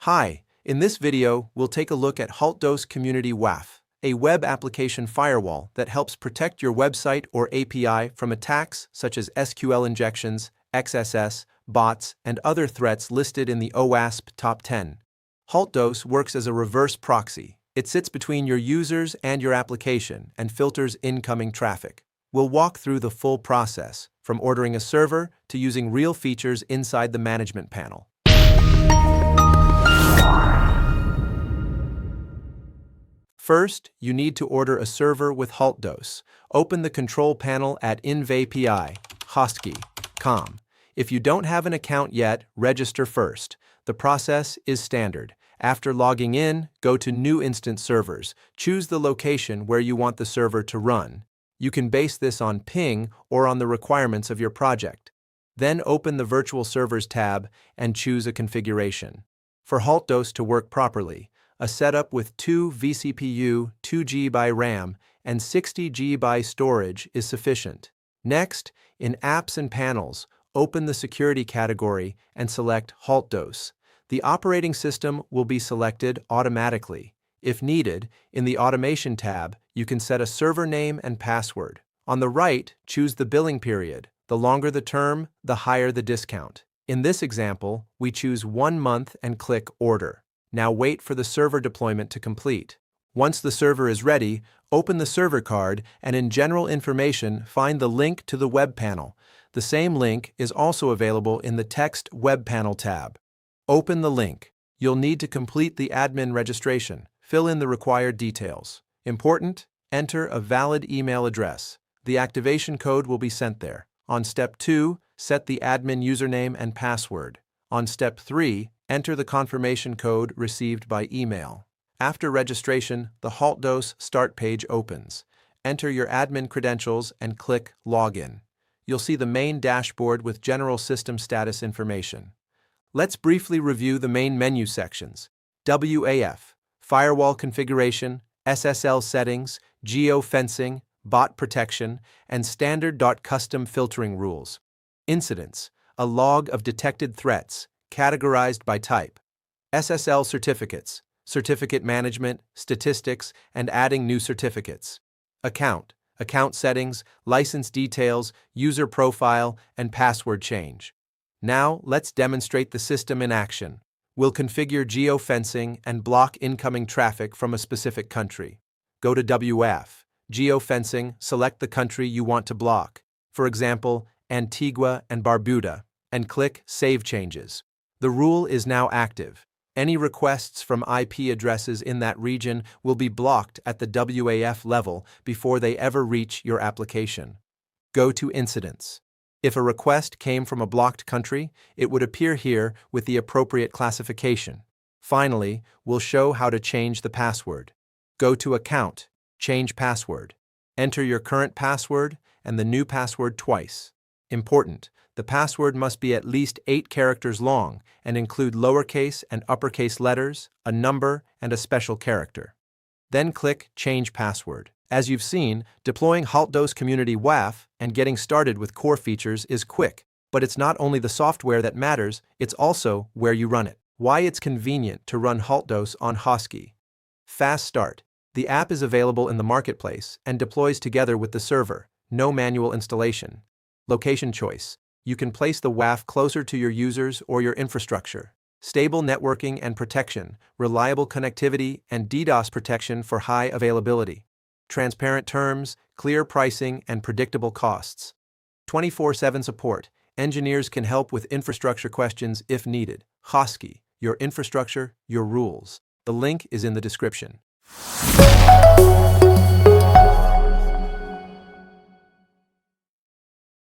Hi, in this video, we'll take a look at Haltdos Community WAF, a web application firewall that helps protect your website or API from attacks such as SQL injections, XSS, bots, and other threats listed in the OWASP Top 10. Haltdos works as a reverse proxy. It sits between your users and your application and filters incoming traffic. We'll walk through the full process, from ordering a server to using real features inside the management panel. First, you need to order a server with Haltdos. Open the control panel at InvAPI, hostkey.com. If you don't have an account yet, register first. The process is standard. After logging in, go to New Instance Servers. Choose the location where you want the server to run. You can base this on ping or on the requirements of your project. Then open the Virtual Servers tab and choose a configuration. For Haltdos to work properly, a setup with 2 vCPU, 2 GB RAM, and 60 GB storage is sufficient. Next, in Apps and Panels, open the Security category and select Haltdos. The operating system will be selected automatically. If needed, in the Automation tab, you can set a server name and password. On the right, choose the billing period. The longer the term, the higher the discount. In this example, we choose 1 month and click Order. Now wait for the server deployment to complete. Once the server is ready, open the server card and in General Information find the link to the web panel. The same link is also available in the Text Web Panel tab. Open the link. You'll need to complete the admin registration. Fill in the required details. Important, enter a valid email address. The activation code will be sent there. On Step 2, set the admin username and password. On Step 3, enter the confirmation code received by email. After registration, the Haltdos Start page opens. Enter your admin credentials and click Login. You'll see the main dashboard with general system status information. Let's briefly review the main menu sections: WAF, Firewall Configuration, SSL Settings, Geo Fencing, Bot Protection, and Standard.Custom Filtering Rules. Incidents, a log of detected threats, categorized by type. SSL certificates, certificate management, statistics, and adding new certificates. Account settings, license details, user profile, and password change. Now, let's demonstrate the system in action. We'll configure Geo Fencing and block incoming traffic from a specific country. Go to WAF, Geo Fencing, select the country you want to block, for example, Antigua and Barbuda, and click Save Changes. The rule is now active. Any requests from IP addresses in that region will be blocked at the WAF level before they ever reach your application. Go to Incidents. If a request came from a blocked country, it would appear here with the appropriate classification. Finally, we'll show how to change the password. Go to Account, Change Password. Enter your current password and the new password twice. Important, the password must be at least 8 characters long and include lowercase and uppercase letters, a number, and a special character. Then click Change Password. As you've seen, deploying Haltdos Community WAF and getting started with core features is quick, but it's not only the software that matters, it's also where you run it. Why it's convenient to run Haltdos on Hostkey. Fast start. The app is available in the marketplace and deploys together with the server. No manual installation. Location choice. You can place the WAF closer to your users or your infrastructure. Stable networking and protection, reliable connectivity, and DDoS protection for high availability. Transparent terms, clear pricing, and predictable costs. 24/7 support. Engineers can help with infrastructure questions if needed. Hostkey, your infrastructure, your rules. The link is in the description.